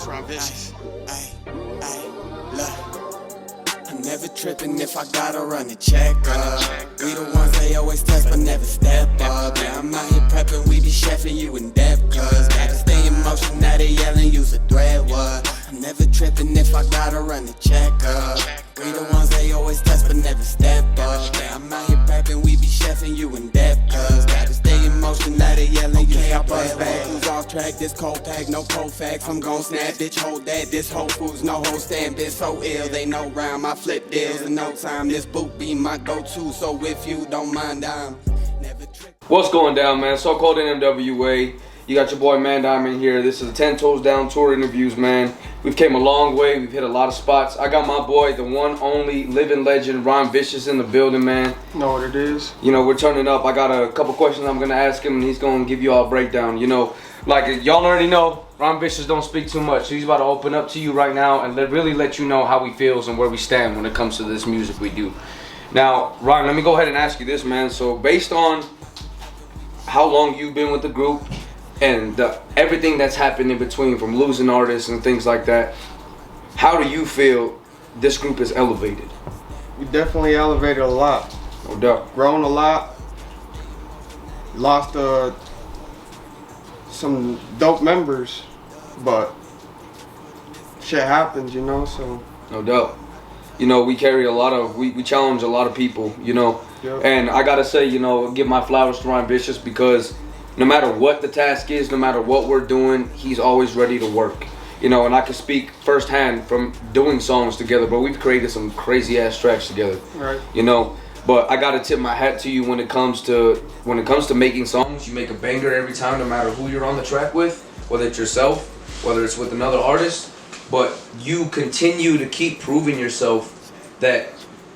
It's Ron Vicious. I'm never tripping if I gotta run the check up. We the ones they always test but never step up. Yeah, I'm out here prepping, we be chefing you in depth. Cause gotta stay in motion, now they yelling, use a thread, what? I'm never tripping if I gotta run the check up. We the ones they always test but never step up. Yeah, I'm out here prepping, we be chefing you in depth. Cause gotta stay in motion, now they yelling, okay, I bust back. Who's off track, this cold pack, no cold facts. I'm gon' snap, bitch, hold that. This Whole Foods, no whole stand, bitch, so ill. They know round, my flip deals in no time. This boot be my go-to, so if you don't mind, I'm never tripping. What's going down, man? SoColdNMWA. You got your boy Man Diamond here. This is the 10 Toes Down Tour interviews, man. We've came a long way. We've hit a lot of spots. I got my boy, the one, only, living legend, Ron Vicious in the building, man. You know what it is? You know, we're turning up. I got a couple questions I'm going to ask him, and he's going to give you all a breakdown. You know, like y'all already know, Ron Vicious don't speak too much. So he's about to open up to you right now and really let you know how he feels and where we stand when it comes to this music we do. Now, Ron, let me go ahead and ask you this, man. So based on how long you've been with the group, and everything that's happened in between, from losing artists and things like that, how do you feel this group is elevated? We definitely elevated a lot. No doubt. Grown a lot. Lost some dope members, but shit happens, you know, so. No doubt. You know, we carry a lot of, we challenge a lot of people, you know. Yep. And I gotta say, you know, give my flowers to Ron Vicious, because no matter what the task is, no matter what we're doing, he's always ready to work. You know, and I can speak firsthand from doing songs together, but we've created some crazy ass tracks together. Right. You know, but I gotta tip my hat to you when it comes to making songs. You make a banger every time, no matter who you're on the track with, whether it's yourself, whether it's with another artist. But you continue to keep proving yourself that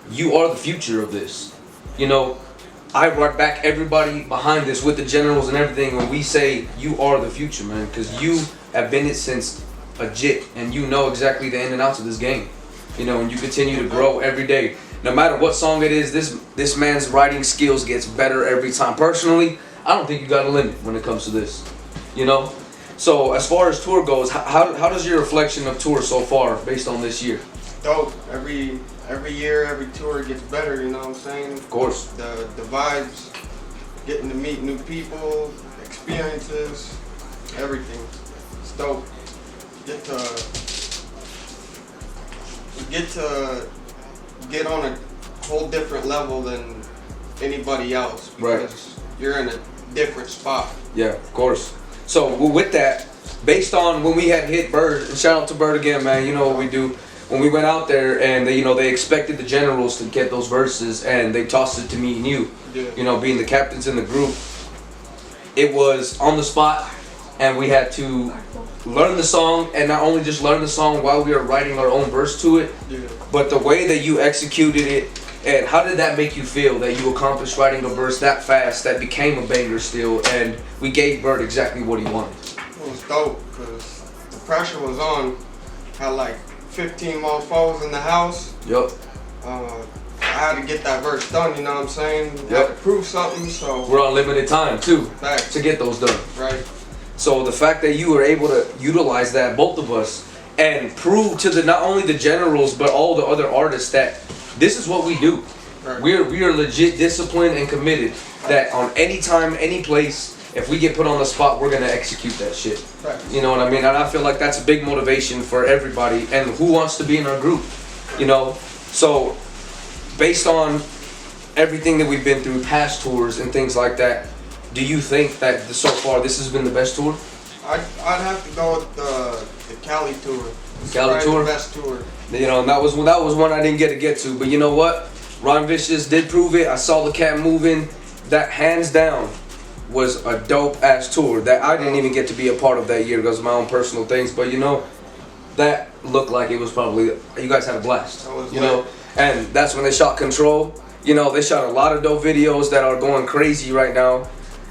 you are the future of this. You know, I brought back everybody behind this with the generals and everything when we say you are the future, man, because you have been it since a jit, and you know exactly the in and outs of this game. You know, and you continue to grow every day. No matter what song it is, this man's writing skills gets better every time. Personally, I don't think you got a limit when it comes to this. You know? So as far as tour goes, how does your reflection of tour so far based on this year? Dope. Every year, every tour gets better, you know what I'm saying? Of course. The vibes, getting to meet new people, experiences, everything. It's dope. Get on a whole different level than anybody else, because you're in a different spot. Yeah, of course. So with that, based on when we had hit Bird, and shout out to Bird again, man, you know what we do. When we went out there and they expected the generals to get those verses, and they tossed it to me and you. Yeah. You know, being the captains in the group, it was on the spot, and we had to learn the song, and not only just learn the song while we were writing our own verse to it, but the way that you executed it. And how did that make you feel that you accomplished writing a verse that fast that became a banger still, and we gave Bird exactly what he wanted? It was dope because the pressure was on. Had like 15 motherfuckers in the house. Yup. I had to get that verse done, you know what I'm saying? Yep. I had to prove something, so. We're on limited time too, Facts. to get those done. Right. So the fact that you were able to utilize that, both of us, and prove to not only the generals but all the other artists that this is what we do. Right. We are legit disciplined and committed. That on any time, any place, if we get put on the spot, we're gonna execute that shit. Right. You know what I mean? And I feel like that's a big motivation for everybody, and who wants to be in our group. You know, so based on everything that we've been through, past tours and things like that, do you think that so far this has been the best tour? I'd have to go with the Cali tour. Cali tour? The best tour. You know, and that was one I didn't get to. But you know what? Ron Vicious did prove it. I saw the cat moving. That hands down was a dope ass tour that I didn't even get to be a part of that year because of my own personal things. But you know, that looked like it was probably, you guys had a blast. You know, and that's when they shot Control. You know, they shot a lot of dope videos that are going crazy right now,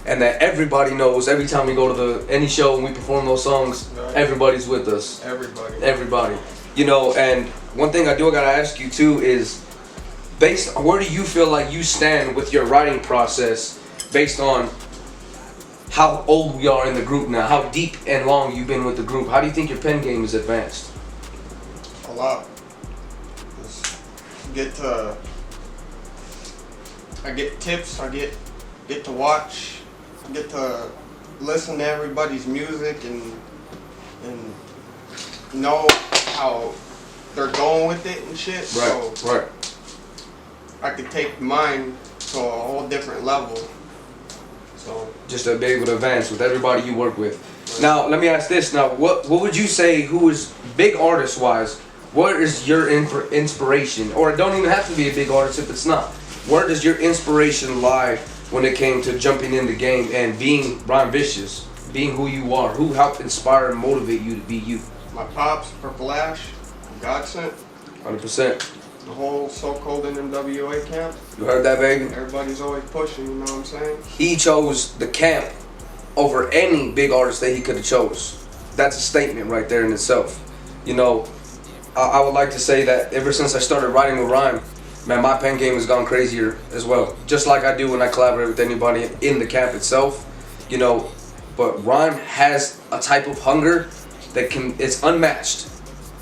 and that everybody knows. Every time we go to any show and we perform those songs, everybody's with us. Everybody. You know, and one thing I gotta ask you too is, where do you feel like you stand with your writing process based on how old we are in the group now, how deep and long you've been with the group, how do you think your pen game is advanced? A lot. Just I get tips, I get to watch, I get to listen to everybody's music and know how they're going with it and shit. Right, so right. I could take mine to a whole different level. So just to be able to advance with everybody you work with. Now, let me ask this. Now, what would you say, who is big artist wise, what is your inspiration? Or it don't even have to be a big artist if it's not. Where does your inspiration lie when it came to jumping in the game and being Rhyme Vicious, being who you are? Who helped inspire and motivate you to be you? My pops, Purple Ash, Godsent. 100%. The whole SoColdNMWA camp. You heard that, baby? Everybody's always pushing, you know what I'm saying? He chose the camp over any big artist that he could have chose. That's a statement right there in itself. You know, I would like to say that ever since I started writing with Rhyme, man, my pen game has gone crazier as well. Just like I do when I collaborate with anybody in the camp itself, you know. But Rhyme has a type of hunger that it's unmatched.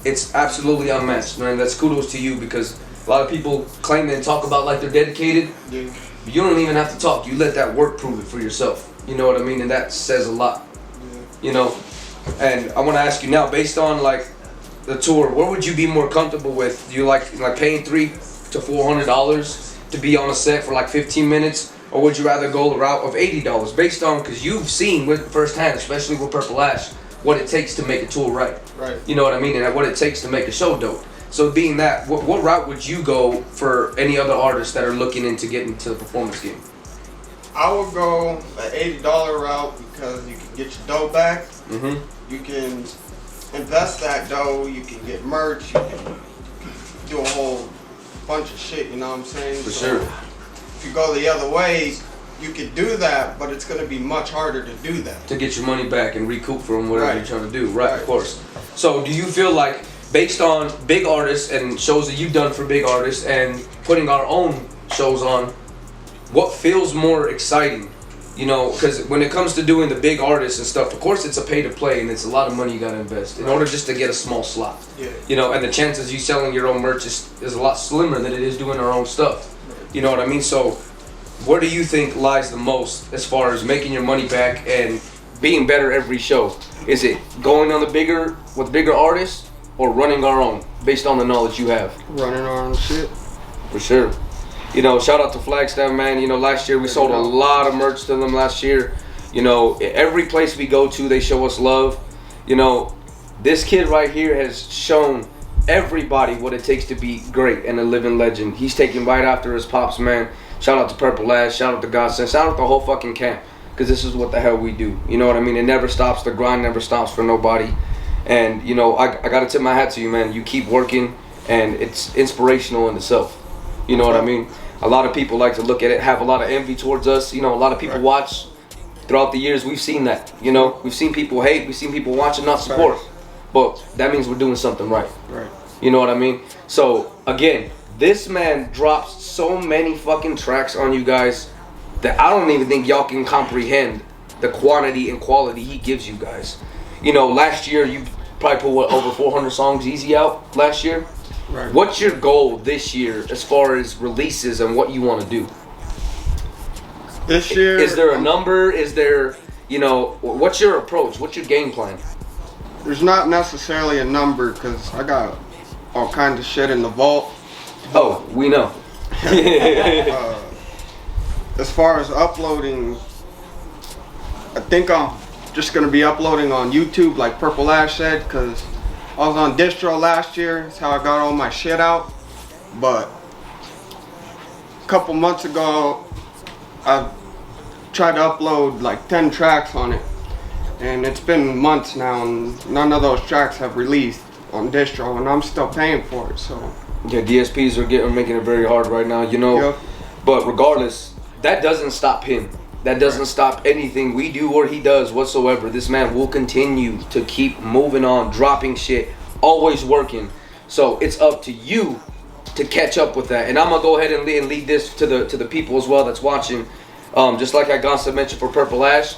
It's absolutely unmatched, man. That's kudos to you, because a lot of people claim and talk about like they're dedicated. Yeah. But you don't even have to talk. You let that work prove it for yourself. You know what I mean? And that says a lot. Yeah. You know. And I want to ask you now, based on like the tour, what would you be more comfortable with? Do you like paying $300 to $400 to be on a set for like 15 minutes, or would you rather go the route of $80? Based on, because you've seen with firsthand, especially with Purple Ash, what it takes to make a tour right. Right. You know what I mean? And what it takes to make a show dope. So being that, what route would you go for any other artists that are looking into getting to the performance game? I would go an $80 route because you can get your dough back. Mm-hmm. You can invest that dough. You can get merch. You can do a whole bunch of shit. You know what I'm saying? For sure. If you go the other way, you could do that, but it's going to be much harder to do that. To get your money back and recoup from whatever Right. you're trying to do. Right, of course. So do you feel like, based on big artists and shows that you've done for big artists and putting our own shows on, what feels more exciting? You know, because when it comes to doing the big artists and stuff, of course it's a pay to play and it's a lot of money you got to invest in order just to get a small slot. Yeah. You know, and the chances you selling your own merch is a lot slimmer than it is doing our own stuff. You know what I mean? So where do you think lies the most as far as making your money back and being better every show? Is it going on with bigger artists, or running our own based on the knowledge you have? Running our own shit. For sure. You know, shout out to Flagstaff, man. You know, last year we sold a lot of merch to them last year. You know, every place we go to, they show us love. You know, this kid right here has shown everybody what it takes to be great and a living legend. He's taking right after his pops, man. Shout out to Purple Ash, shout out to Godsend, shout out the whole fucking camp, because this is what the hell we do. You know what I mean? It never stops. The grind never stops for nobody. And, you know, I got to tip my hat to you, man. You keep working, and it's inspirational in itself. You know what I mean? A lot of people like to look at it, have a lot of envy towards us. You know, a lot of people watch throughout the years. We've seen that. You know, we've seen people hate. We've seen people watch and not support. But that means we're doing something right. Right. You know what I mean? So, again, this man drops so many fucking tracks on you guys that I don't even think y'all can comprehend the quantity and quality he gives you guys. You know, last year you probably put over 400 songs easy out last year. Right. What's your goal this year as far as releases and what you want to do? This year, Is there a number? Is there, you know, what's your approach? What's your game plan? there's not necessarily a number because I got all kinds of shit in the vault. Oh, we know. As far as uploading, I think I'm just gonna be uploading on YouTube, like Purple Ash said, because I was on distro last year. That's how I got all my shit out. But a couple months ago, I tried to upload like 10 tracks on it, and it's been months now, and none of those tracks have released on distro, and I'm still paying for it. So yeah, DSPs are making it very hard right now, you know. Yep. But regardless, that doesn't stop him. That doesn't stop anything we do or he does whatsoever. This man will continue to keep moving on, dropping shit, always working. So it's up to you to catch up with that. And I'm gonna go ahead and lead this to the people as well that's watching. Just like I mentioned for Purple Ash,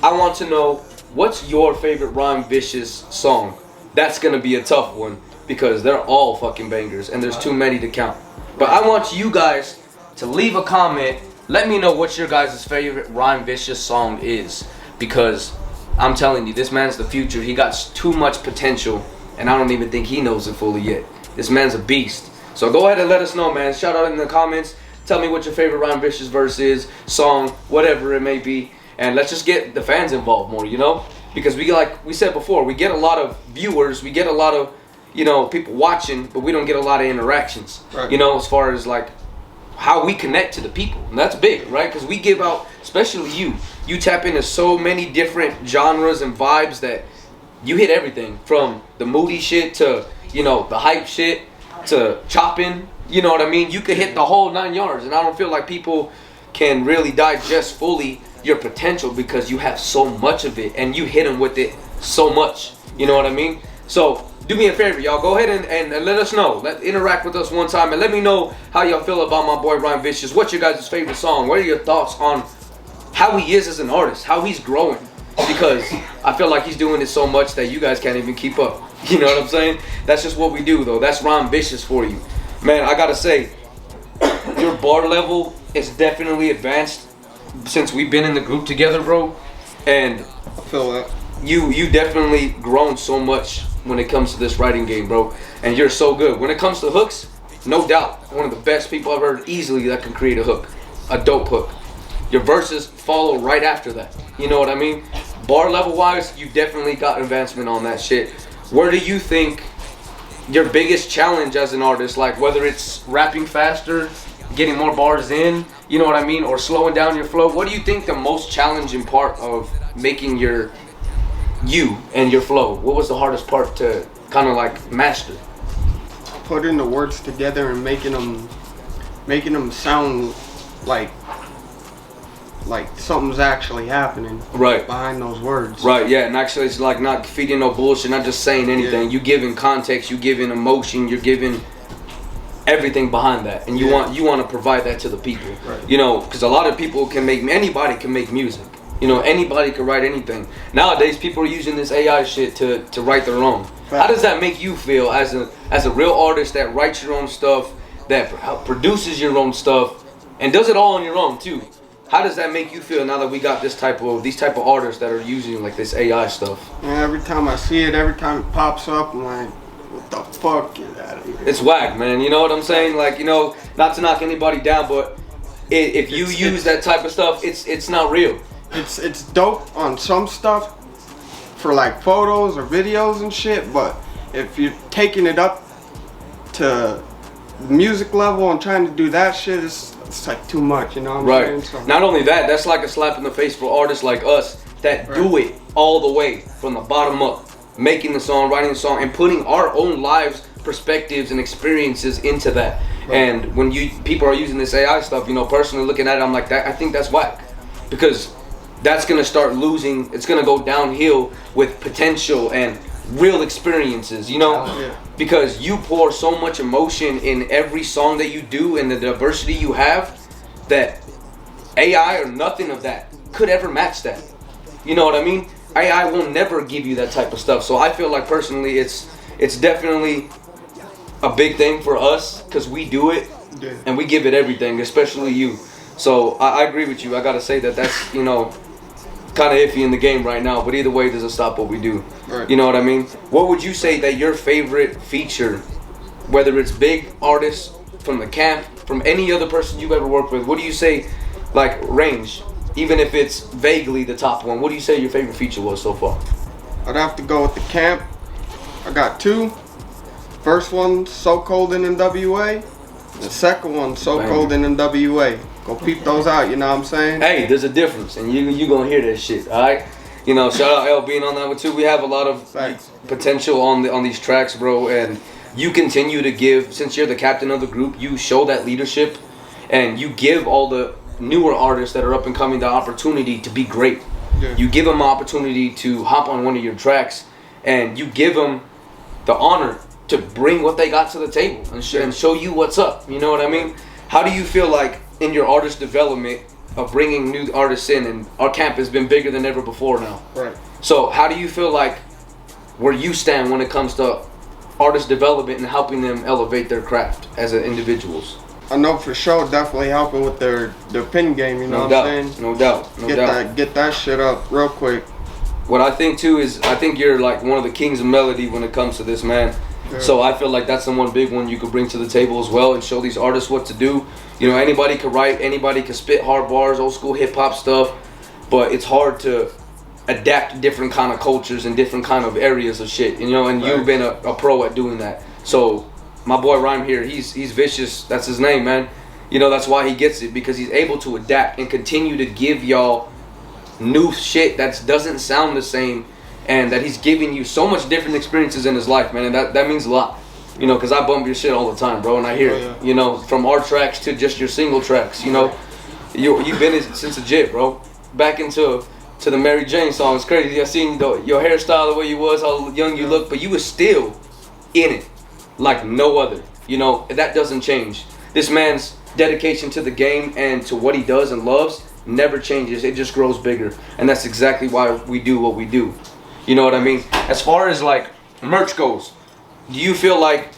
I want to know, what's your favorite Rhyme Vicious song? That's gonna be a tough one because they're all fucking bangers and there's too many to count. But I want you guys to leave a comment. Let me know what your guys' favorite Rhyme Vicious song is, because I'm telling you, this man's the future. He got too much potential, and I don't even think he knows it fully yet. This man's a beast. So go ahead and let us know, man. Shout out in the comments. Tell me what your favorite Rhyme Vicious verse is, song, whatever it may be. And let's just get the fans involved more, you know? Because we, like we said before, we get a lot of viewers, we get a lot of, you know, people watching, but we don't get a lot of interactions. Right. You know, as far as like how we connect to the people. And that's big, right? Because we give out, especially you tap into so many different genres and vibes that you hit everything from the moody shit to, you know, the hype shit to chopping. You know what I mean? You could hit the whole 9 yards, and I don't feel like people can really digest fully your potential because you have so much of it and you hit them with it so much. You know what I mean? So do me a favor, y'all. Go ahead and let us know. Interact with us one time and let me know how y'all feel about my boy Rhyme Vicious. What's your guys' favorite song? What are your thoughts on how he is as an artist, how he's growing? Because I feel like he's doing it so much that you guys can't even keep up. You know what I'm saying? That's just what we do, though. That's Rhyme Vicious for you. Man, I gotta say, your bar level is definitely advanced since we've been in the group together, bro. And I feel that. You definitely grown so much when it comes to this writing game, bro. And you're so good. When it comes to hooks, no doubt, one of the best people I've heard easily that can create a hook. A dope hook. Your verses follow right after that. You know what I mean? Bar level wise, you've definitely got advancement on that shit. Where do you think your biggest challenge as an artist, like whether it's rapping faster, getting more bars in, you know what I mean, or slowing down your flow, what do you think the most challenging part of making you and your flow? What was the hardest part to kind of like master? Putting the words together and making them sound like something's actually happening Right. behind those words. Right, yeah, and actually it's like not feeding no bullshit, not just saying anything. Yeah. You giving context, you giving emotion, you're giving everything behind that, and you want to provide that to the people. Right. You know, because a lot of people anybody can make music. You know, anybody can write anything. Nowadays, people are using this AI shit to write their own. How does that make you feel as a real artist that writes your own stuff, that produces your own stuff, and does it all on your own too? How does that make you feel now that we got these type of artists that are using like this AI stuff? And every time I see it, every time it pops up, I'm like, what the fuck? Get out of here. It's whack, man. You know what I'm saying? Like, you know, not to knock anybody down, but if you use that type of stuff, it's not real. It's dope on some stuff for like photos or videos and shit, but if you're taking it up to music level and trying to do that shit, it's like too much, you know what I'm saying? So, Not only that, that's like a slap in the face for artists like us that do it all the way from the bottom up, making the song, writing the song, and putting our own lives, perspectives, and experiences into that. Right. And when people are using this AI stuff, you know, personally looking at it, I'm like, I think that's whack, because that's gonna start losing. It's gonna go downhill with potential and real experiences, you know. Yeah. Because you pour so much emotion in every song that you do and the diversity you have, that AI or nothing of that could ever match that. You know what I mean? AI will never give you that type of stuff. So I feel like personally it's definitely a big thing for us because we do it and we give it everything, especially you. So I agree with you. I gotta say that's, you know, kind of iffy in the game right now, but either way, it doesn't stop what we do. Right. You know what I mean? What would you say that your favorite feature, whether it's big artists from the camp, from any other person you've ever worked with, what do you say, like range, even if it's vaguely the top one, what do you say your favorite feature was so far? I'd have to go with the camp. I got two. First one, SoColdNMWA. The second one, SoColdNMWA. Go peep those out, you know what I'm saying? Hey, there's a difference, and you gonna hear that shit, all right? You know, shout out L being on that one too. We have a lot of potential on these tracks, bro, and you continue to give. Since you're the captain of the group, you show that leadership, and you give all the newer artists that are up and coming the opportunity to be great. Yeah. You give them an opportunity to hop on one of your tracks, and you give them the honor to bring what they got to the table and show you what's up. You know what I mean? How do you feel like in your artist development of bringing new artists in, and our camp has been bigger than ever before now. Right. So how do you feel like where you stand when it comes to artist development and helping them elevate their craft as individuals? I know for sure, definitely helping with their pin game. You know what I'm saying? No doubt. Get that shit up real quick. What I think too is I think you're like one of the kings of melody when it comes to this, man. Yeah. So I feel like that's the one big one you could bring to the table as well and show these artists what to do. You know, anybody could write, anybody could spit hard bars, old school hip hop stuff, but it's hard to adapt different kind of cultures and different kind of areas of shit. You know, and right. You've been a pro at doing that. So my boy Rhyme here, he's vicious. That's his name, man. You know, that's why he gets it, because he's able to adapt and continue to give y'all new shit that doesn't sound the same, and that he's giving you so much different experiences in his life, man, and that means a lot. You know, because I bump your shit all the time, bro, and I hear it. You know, from our tracks to just your single tracks. You know, you've been since legit, bro. Back into the Mary Jane song. It's crazy. I seen your hairstyle, the way you was, how young you look, but you was still in it like no other. You know, that doesn't change. This man's dedication to the game and to what he does and loves never changes. It just grows bigger, and that's exactly why we do what we do. You know what I mean? As far as like merch goes, do you feel like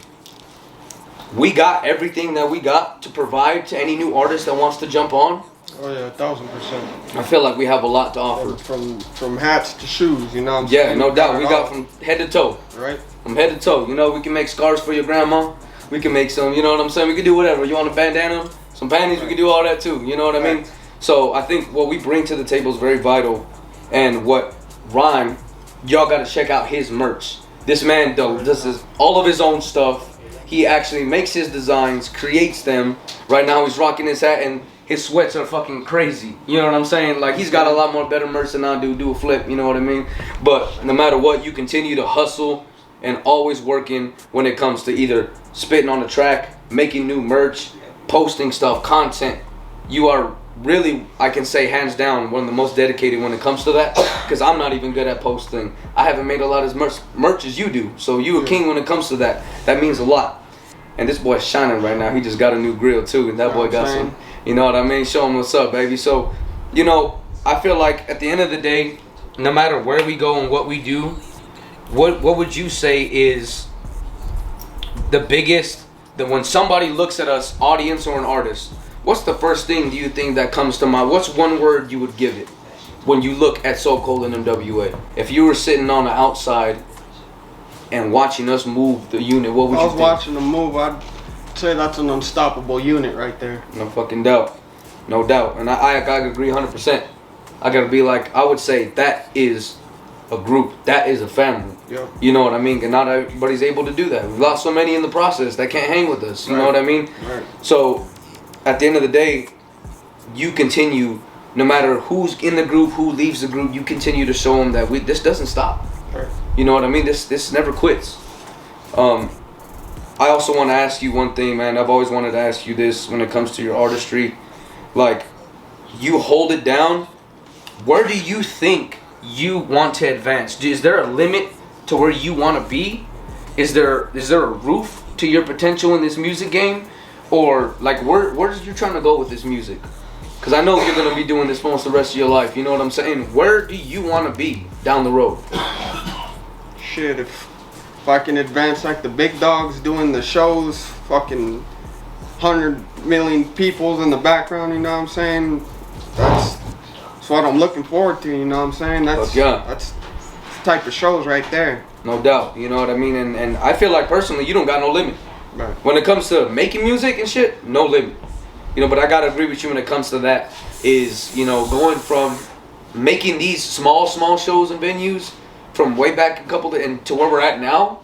we got everything that we got to provide to any new artist that wants to jump on? Oh yeah, 1000%. I feel like we have a lot to offer. From hats to shoes, you know what I'm saying? Yeah, no doubt. We got from head to toe. Right. From head to toe. You know, we can make scarves for your grandma. We can make some, you know what I'm saying? We can do whatever. You want a bandana, some panties, we can do all that too. You know what I mean? So I think what we bring to the table is very vital. And what Rhyme, y'all got to check out his merch. This man does all of his own stuff. He actually makes his designs, creates them. Right now he's rocking his hat and his sweats are fucking crazy. You know what I'm saying? Like, he's got a lot more better merch than I do. Do a flip, you know what I mean? But no matter what, you continue to hustle and always working when it comes to either spitting on the track, making new merch, posting stuff, content. You are really, I can say hands down, one of the most dedicated when it comes to that, because I'm not even good at posting. I haven't made a lot as much merch as you do, so you a king when it comes to that. That means a lot. And this boy's shining right now. He just got a new grill too, and that boy got some, you know what I mean? Show him what's up, baby. So, you know, I feel like at the end of the day, no matter where we go and what we do, what would you say is the biggest, that when somebody looks at us, audience or an artist, what's the first thing do you think that comes to mind? What's one word you would give it when you look at SoColdNMWA? If you were sitting on the outside and watching us move the unit, what would you think? I was watching them move. I'd say that's an unstoppable unit right there. No fucking doubt. No doubt. And I agree 100%. I gotta be like, I would say that is a group. That is a family. Yep. You know what I mean? And not everybody's able to do that. We've lost so many in the process that can't hang with us. You know what I mean? Right. So at the end of the day, you continue, no matter who's in the group, who leaves the group, you continue to show them that this doesn't stop. Right. You know what I mean? This never quits. I also want to ask you one thing, man. I've always wanted to ask you this when it comes to your artistry. Like, you hold it down. Where do you think you want to advance? Is there a limit to where you want to be? Is there a roof to your potential in this music game? Or like where are you trying to go with this music? Because I know you're going to be doing this for almost the rest of your life. You know what I'm saying? Where do you want to be down the road? Shit, if I can advance like the big dogs doing the shows, fucking 100 million people's in the background, you know what I'm saying? That's what I'm looking forward to, you know what I'm saying? That's the type of shows right there. No doubt, you know what I mean? And I feel like personally, you don't got no limit. Right. When it comes to making music and shit, no limit. You know, but I gotta agree with you when it comes to that, is, you know, going from making these small shows and venues from way back a couple and to where we're at now,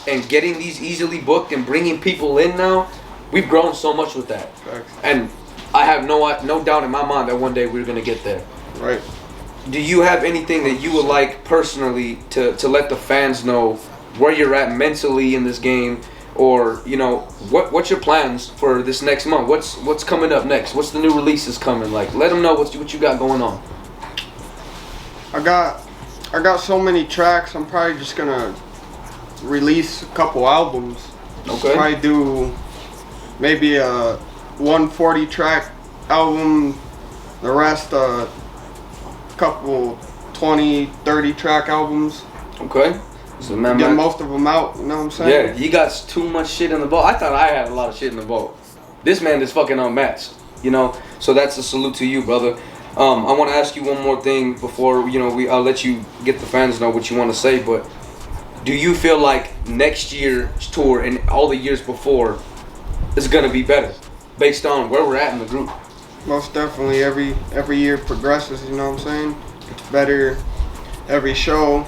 and getting these easily booked and bringing people in now, we've grown so much with that. Facts. And I have no doubt in my mind that one day we're gonna get there. Right. Do you have anything that you would like personally to let the fans know where you're at mentally in this game? Or, you know, what's your plans for this next month? What's coming up next? What's the new releases coming? Like, let them know what you got going on. I got so many tracks. I'm probably just gonna release a couple albums. Okay. Probably do maybe a 140 track album The rest, couple 20, 30 track albums. Okay. So man, Get most of them out, you know what I'm saying? Yeah, he got too much shit in the vault. I thought I had a lot of shit in the vault. This man is fucking unmatched, you know? So that's a salute to you, brother. I want to ask you one more thing before, you know, I'll let you get the fans know what you want to say, but do you feel like next year's tour and all the years before is going to be better based on where we're at in the group? Most definitely. Every year progresses, you know what I'm saying? It's better every show,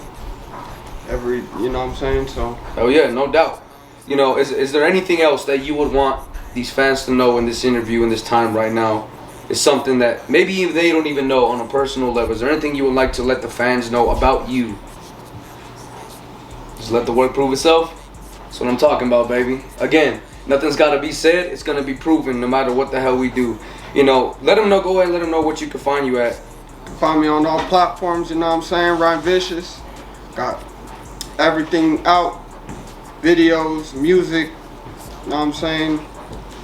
you know what I'm saying? So. Oh yeah, no doubt. You know, is there anything else that you would want these fans to know in this interview, in this time right now? Is something that maybe they don't even know on a personal level. Is there anything you would like to let the fans know about you? Just let the work prove itself. That's what I'm talking about, baby. Again, nothing's got to be said. It's going to be proven no matter what the hell we do. You know, let them know. Go ahead and let them know what you can find you at. You can find me on all platforms, you know what I'm saying? Rhyme Vicious. Got everything out. Videos, music, you know what I'm saying?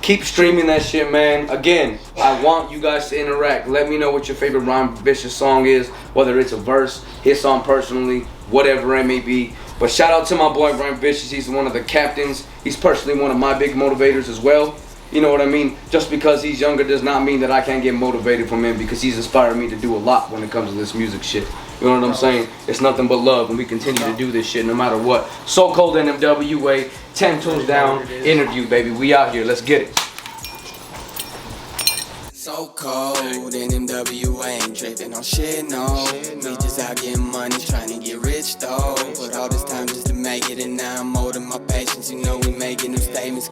Keep streaming that shit, man. Again, I want you guys to interact. Let me know what your favorite Rhyme Vicious song is, whether it's a verse, his song personally, whatever it may be. But shout out to my boy Rhyme Vicious. He's one of the captains. He's personally one of my big motivators as well. You know what I mean? Just because he's younger does not mean that I can't get motivated from him, because he's inspired me to do a lot when it comes to this music shit. You know what I'm saying? It's nothing but love, and we continue to do this shit no matter what. SoColdNMWA, 10 toes down, interview, baby. We out here. Let's get it. So cold, NMWA ain't tripping on shit, no. We just out getting money, trying to get rich, though. But all this time just to make it, and now I'm molding my patience. You know we making them statements.